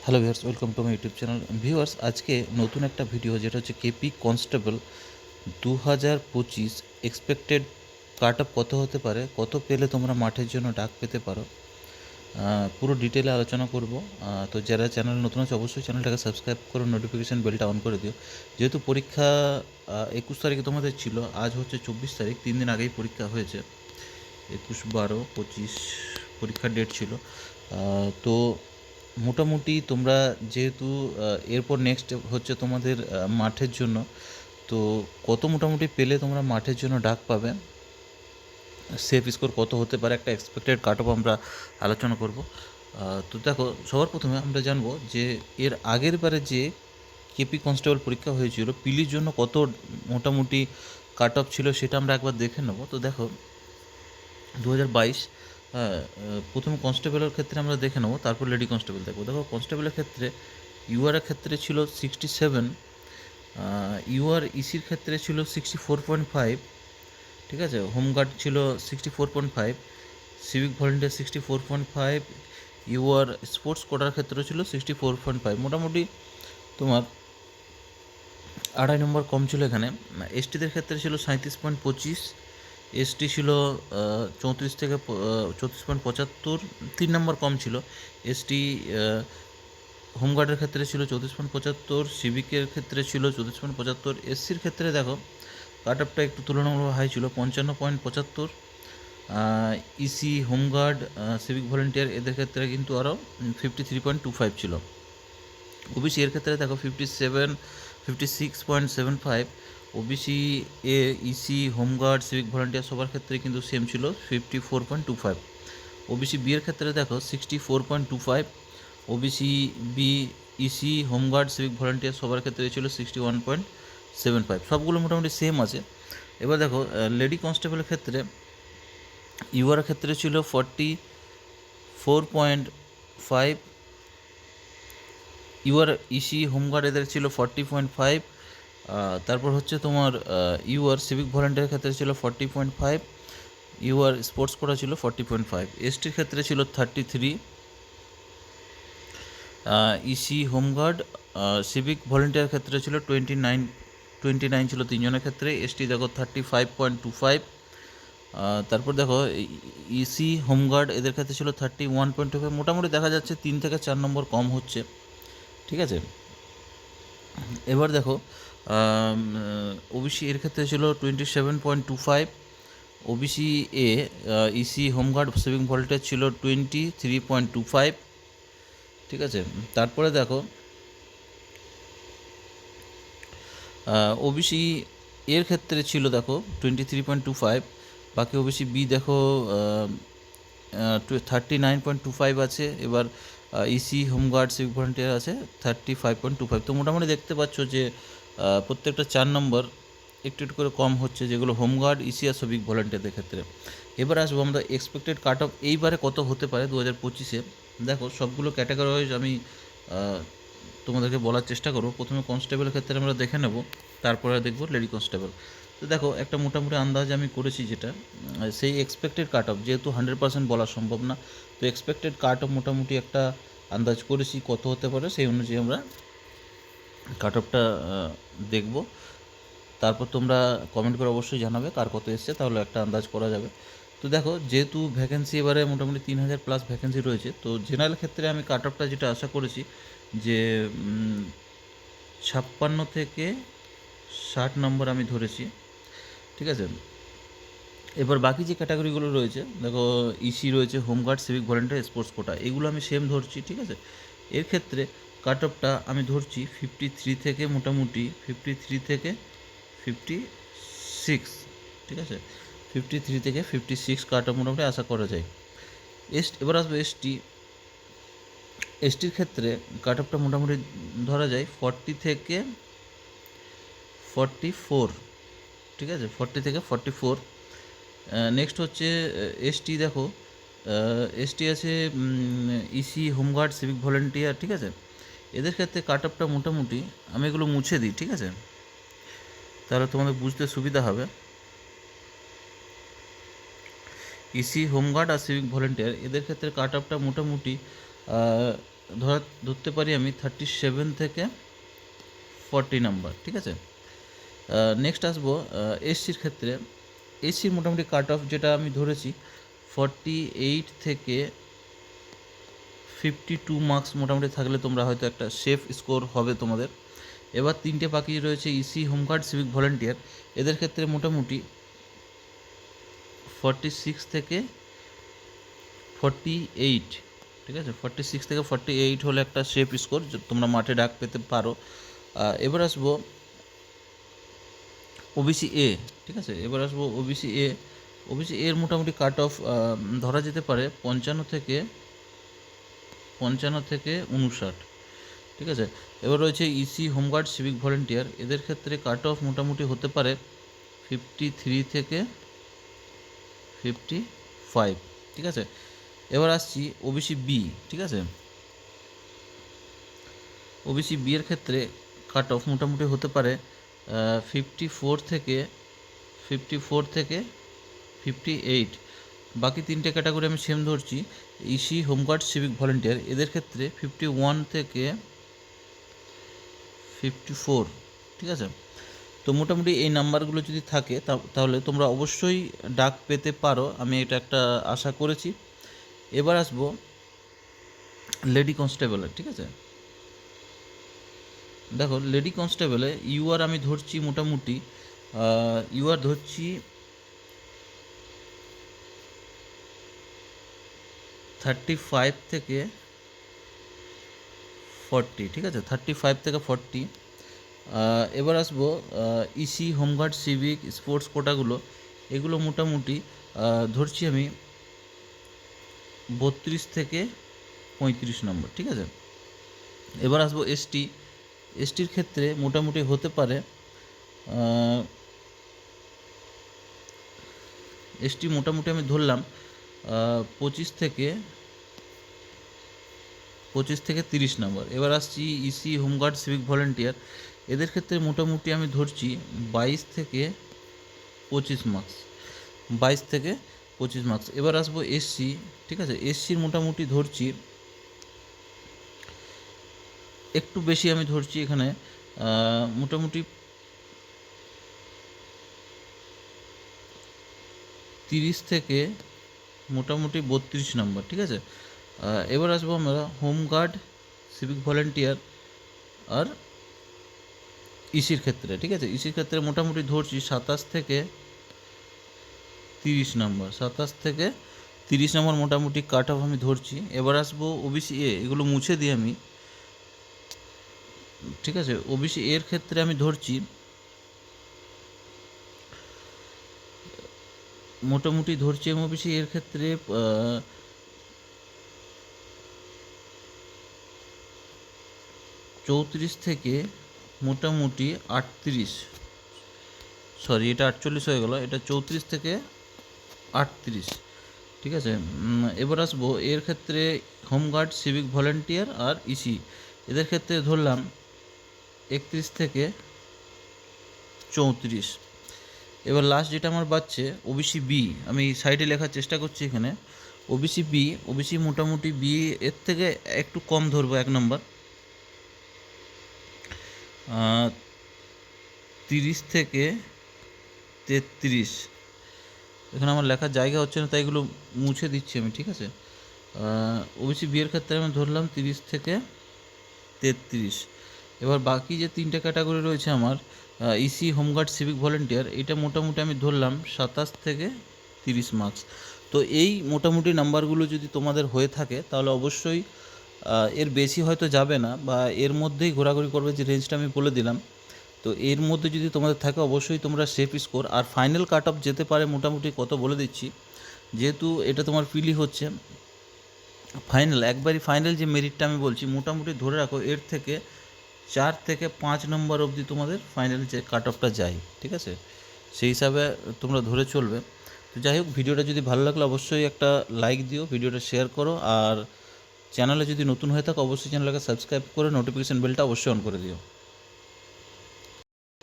Hello viewers, welcome to my YouTube channel. Viewers, আজকে নতুন একটা ভিডিও, যেটা হচ্ছে KP constable 2025 expected cut off কত হতে পারে, কত পেলে তোমরা মাঠের জন্য ডাক পেতে পারো, পুরো ডিটেলে আলোচনা করব। তো যারা চ্যানেল নতুন আছে অবশ্যই চ্যানেলটাকে সাবস্ক্রাইব করো, নোটিফিকেশান বেলটা অন করে দিও। যেহেতু পরীক্ষা 21 তারিখে তোমাদের ছিল, আজ হচ্ছে 24 তারিখ, 3 দিন আগেই পরীক্ষা হয়েছে। 21, 12, 25 পরীক্ষার ডেট ছিল। তো মোটামুটি তোমরা যেহেতু এরপর নেক্সট হচ্ছে তোমাদের মাঠের জন্য, তো কত মোটামুটি পেলে তোমরা মাঠের জন্য ডাক পাবে, সেফ স্কোর কত হতে পারে, একটা এক্সপেক্টেড কাট অফ আমরা আলোচনা করব। তো দেখো, সবার প্রথমে আমরা জানবো যে এর আগের বারে যে কেপি কনস্টেবল পরীক্ষা হয়েছিল, পিলির জন্য কত মোটামুটি কাট অফ ছিল সেটা আমরা একবার দেখে নেব। তো দেখো, 2022, হ্যাঁ, প্রথম কনস্টেবলের ক্ষেত্রে আমরা দেখে নেবো, তারপর লেডি কনস্টেবল দেখবো। দেখো, কনস্টেবলের ক্ষেত্রে ইউআরের ক্ষেত্রে ছিল 67, ইউআর ইসির ক্ষেত্রে ছিল 64.5, ঠিক আছে। হোমগার্ড ছিল 64.5, সিভিক ভলেন্টিয়ার 64.5, ইউআর স্পোর্টস কোটার ক্ষেত্রে ছিল 64.5। মোটামুটি তোমার 2.5 নম্বর কম ছিল এখানে। এসটিদের ক্ষেত্রে ছিল 37.25, এসটি ছিল 34 থেকে 34.75, 3 নম্বর কম ছিল। এসটি হোমগার্ডের ক্ষেত্রে ছিল 34.75, সিভিকের ক্ষেত্রে ছিল 34.75। এসসির ক্ষেত্রে দেখো, কাট অফটা একটু তুলনামূলক হাই ছিল, 55.75। ইসি, হোমগার্ড, সিভিক ভলেন্টিয়ার এদের ক্ষেত্রে কিন্তু আরও 53.25 ছিল। ওবিসি এর ক্ষেত্রে দেখো 56.75। OBC A, EC, home guard, civic volunteer সবার ক্ষেত্রে কিন্তু সেম ছিল, 54.25। ওবিসি বি এর ক্ষেত্রে দেখো 64.25। OBC B, EC, home guard, civic volunteer সবার ক্ষেত্রে ছিল 61.75। সবগুলো মোটামুটি সেম আছে। এবার দেখো, লেডি কনস্টেবলের ক্ষেত্রে ইউআর ক্ষেত্রে ছিল 44.5, ইউআর ইসি, হোমগার্ড এদের ছিল 40.5। তারপর হচ্ছে তোমার ইউআর সিভিক ভলেন্টিয়ারের ক্ষেত্রে ছিল 40.5, ইউআর স্পোর্টস কোটা ছিল 40.5। এসটির ক্ষেত্রে ছিল 33, ইসি, হোমগার্ড, সিভিক ভলেন্টিয়ার ক্ষেত্রে ছিল 29 ছিল তিনজনের ক্ষেত্রে। এসটি দেখো 35.25। তারপর দেখো, ইসি, হোমগার্ড এদের ক্ষেত্রে ছিল 31.25। মোটামুটি দেখা যাচ্ছে 3 থেকে 4 নম্বর কম হচ্ছে, ঠিক আছে। এবার দেখো, ওবিসি এর ক্ষেত্রে ছিল 27.25, OBC A, EC, home guard, civic volunteer ছিল 23.25, ঠিক আছে। তারপরে দেখো, ওবিসি এর ক্ষেত্রে ছিল দেখো 23.25, বাকি ওবিসি বি দেখো 39.25 আছে। এবার ইসি, হোমগার্ড, সিভিক ভলেন্টিয়ার আছে 35.25। তো মোটামুটি দেখতে পাচ্ছ যে প্রত্যেকটা 4 নম্বর একটু একটু করে কম হচ্ছে, যেগুলো হোমগার্ড, ইসি আর সিভিক ভলেন্টিয়ারদের ক্ষেত্রে। এবার আসবো আমরা এক্সপেক্টেড কাট অফ এইবারে কত হতে পারে 2025-এ। দেখো, সবগুলো ক্যাটাগরি ওয়াইজ আমি তোমাদেরকে বলার চেষ্টা করবো। প্রথমে কনস্টেবলের ক্ষেত্রে আমরা দেখে নেব, তারপরে দেখব লেডি কনস্টেবল। তো দেখো, একটা মোটামুটি আন্দাজ আমি করেছি, যেটা সেই এক্সপেক্টেড কাট অফ, যেহেতু 100% বলা সম্ভব না, তো এক্সপেক্টেড কাট অফ মোটামুটি একটা আন্দাজ করেছি কত হতে পারে, সেই অনুযায়ী আমরা কাট অফটা দেখব। তারপর তোমরা কমেন্ট করে অবশ্যই জানাবে কার কত এসছে, তাহলে একটা আন্দাজ করা যাবে। তো দেখো, যেহেতু ভ্যাকেন্সি এবারে মোটামুটি 3000+ ভ্যাকেন্সি রয়েছে, তো জেনারেল ক্ষেত্রে আমি কাট অফটা যেটা আশা করেছি যে 56 থেকে 60 নম্বর আমি ধরেছি, ঠিক আছে। এবার বাকি যে ক্যাটাগরিগুলো রয়েছে, দেখো, ইসি রয়েছে, home guard, civic volunteer, sports quota, এগুলো আমি সেম ধরছি, ঠিক আছে। এর ক্ষেত্রে কাট অফটা আমি ধরছি 53 থেকে মোটামুটি 53 থেকে 56, ঠিক আছে। 53 থেকে 56 কাট অফ মোটামুটি আশা করা যায়। এবার আসবে এসটি। এসটির ক্ষেত্রে কাট অফটা মোটামুটি ধরা যায় 40 থেকে 44, ঠিক আছে, 40 থেকে 44। নেক্সট হচ্ছে এসটি। দেখো, এসটি আছে ইসি, হোমগার্ড, সিভিক ভলেন্টিয়ার, ঠিক আছে। এদের ক্ষেত্রে কাট অফটা মোটামুটি, আমি এগুলো মুছে দিই, ঠিক আছে, তাহলে তোমাদের বুঝতে সুবিধা হবে। ইসি, হোমগার্ড আর সিভিক ভলেন্টিয়ার এদের ক্ষেত্রে কাট অফটা মোটামুটি ধরতে পারি আমি 37 থেকে 40 নাম্বার, ঠিক আছে। নেক্সট আসবো এসসির ক্ষেত্রে। এসসির মোটামুটি কাট অফ যেটা আমি ধরেছি 48 থেকে 52 মার্কস মোটামুটি থাকলে তোমরা হয়তো একটা সেফ স্কোর হবে তোমাদের। এবার তিনটে বাকি রয়েছে ইসি, হোমগার্ড, সিভিক ভলেন্টিয়ার। এদের ক্ষেত্রে মোটামুটি 46 থেকে 48, ঠিক আছে, 46 থেকে 48 হলে একটা সেফ স্কোর, তোমরা মাঠে ডাক পেতে পারো। এবার আসবো ওবিসি এ, ঠিক আছে। এবার আসবো ওবিসি এ। ওবিসি এর মোটামুটি কাট অফ ধরা যেতে পারে 55 থেকে 59, ঠিক আছে। এবার রয়েছে ইসি, হোমগার্ড, সিভিক ভলেন্টিয়ার। এদের ক্ষেত্রে কাট অফ মোটামুটি হতে পারে 53 থেকে 55, ঠিক আছে। এবার আসছি ওবিসি বি, ঠিক আছে। ওবিসি বি এর ক্ষেত্রে কাট অফ মোটামুটি হতে পারে 54 থেকে 58। বাকি তিনটে ক্যাটাগরি আমি সেম ধরছি, ইসি, হোমগার্ড, সিভিক ভলেন্টিয়ার। এদের ক্ষেত্রে 51 থেকে 54, ঠিক আছে। তো মোটামুটি এই নাম্বারগুলো যদি থাকে তাহলে তোমরা অবশ্যই ডাক পেতে পারো, আমি এটা একটা আশা করেছি। এবার আসবো লেডি কনস্টেবলের, ঠিক আছে। দেখো লেডি কনস্টেবলে ইউআর আমি ধরছি মোটামুটি ইউআর ধরছি 35 থেকে 40, ঠিক আছে, 35 থেকে 40। এবার আসবো ইসি, হোমগার্ড, সিভিক, স্পোর্টস কোটাগুলো, এগুলো মোটামুটি ধরছি আমি 32 থেকে 35 নম্বর, ঠিক আছে। এবার আসবো এসটি। এসটির ক্ষেত্রে মোটামুটি হতে পারে এসটি মোটামুটি আমি ধরলাম 25 থেকে 30 নম্বর। এবার আসছি ইসি, হোমগার্ড, সিভিক ভলেন্টিয়ার। এদের ক্ষেত্রে মোটামুটি আমি ধরছি 22 থেকে 25 মার্কস, 22 থেকে 25 মার্কস। এবার আসবো এসসি, ঠিক আছে। এসসির মোটামুটি ধরছি একটু বেশি, আমি ধরছি এখানে মোটামুটি 30 থেকে মোটামুটি 32 নম্বর, ঠিক আছে। এবার আসবো আমরা হোমগার্ড, সিভিক ভলেন্টিয়ার আর ইসির ক্ষেত্রে, ঠিক আছে। ইসির ক্ষেত্রে মোটামুটি ধরছি 27 থেকে 30 নম্বর, 27 থেকে 30 নম্বর মোটামুটি কাট অফ আমি ধরছি। এবার আসবো ওবিসি এ, এগুলো মুছে দিই আমি, ঠিক আছে। ওবিসি এর ক্ষেত্রে আমি ধরছি মোটামুটি ধরছি ওবিসি এর ক্ষেত্রে 34 থেকে মোটামুটি 38, সরি এটা 48 হয়ে গেল, এটা 34 থেকে 38, ঠিক আছে। এবার আসবো এর ক্ষেত্রে হোমগার্ড, সিভিক ভলেন্টিয়ার আর ইসি, এদের ক্ষেত্রে ধরলাম 31 থেকে 34। এবার লাস্ট যেটা আমার বাচ্চে ওবিসি বি, আমি সাইডে লেখার চেষ্টা করছি এখানে। ওবিসি বি, ওবিসি মোটামুটি বি এর থেকে একটু কম ধরবো, 1 নম্বর 30 থেকে 33। এখানে আমার লেখার জায়গা হচ্ছে না, তাই এগুলো মুছে দিচ্ছি আমি, ঠিক আছে। ওবিসি বি এর ক্ষেত্রে আমি ধরলাম 30 থেকে 33। এবার বাকি যে তিনটে ক্যাটাগরি রয়েছে আমার ইসি, হোমগার্ড, সিভিক ভলেন্টিয়ার, এটা মোটামুটি আমি ধরলাম 27 থেকে 30 মার্কস। তো এই মোটামুটি নাম্বারগুলো যদি তোমাদের হয়ে থাকে তাহলে অবশ্যই এর বেশি হয়তো যাবে না, বা এর মধ্যেই ঘোরাঘুরি করবে, যে রেঞ্জটা আমি বলে দিলাম। তো এর মধ্যে যদি তোমাদের থাকে অবশ্যই তোমরা সেফ স্কোর। আর ফাইনাল কাট অফ যেতে পারে মোটামুটি কত বলে দিচ্ছি, যেহেতু এটা তোমার পিলি হচ্ছে ফাইনাল, একবারই ফাইনাল যে মেরিটটা আমি বলছি, মোটামুটি ধরে রাখো এর থেকে 4 থেকে 5 নম্বর অবধি তোমাদের ফাইনাল যে কাট অফটা যায়, ঠিক আছে, সেই হিসাবে তোমরা ধরে চলবে। তো যাই হোক, ভিডিওটা যদি ভালো লাগলে অবশ্যই একটা লাইক দিও, ভিডিওটা শেয়ার করো, আর চ্যানেলে যদি নতুন হয়ে থাকো অবশ্যই চ্যানেলটাকে সাবস্ক্রাইব করে নোটিফিকেশান বেলটা অবশ্যই অন করে দিও।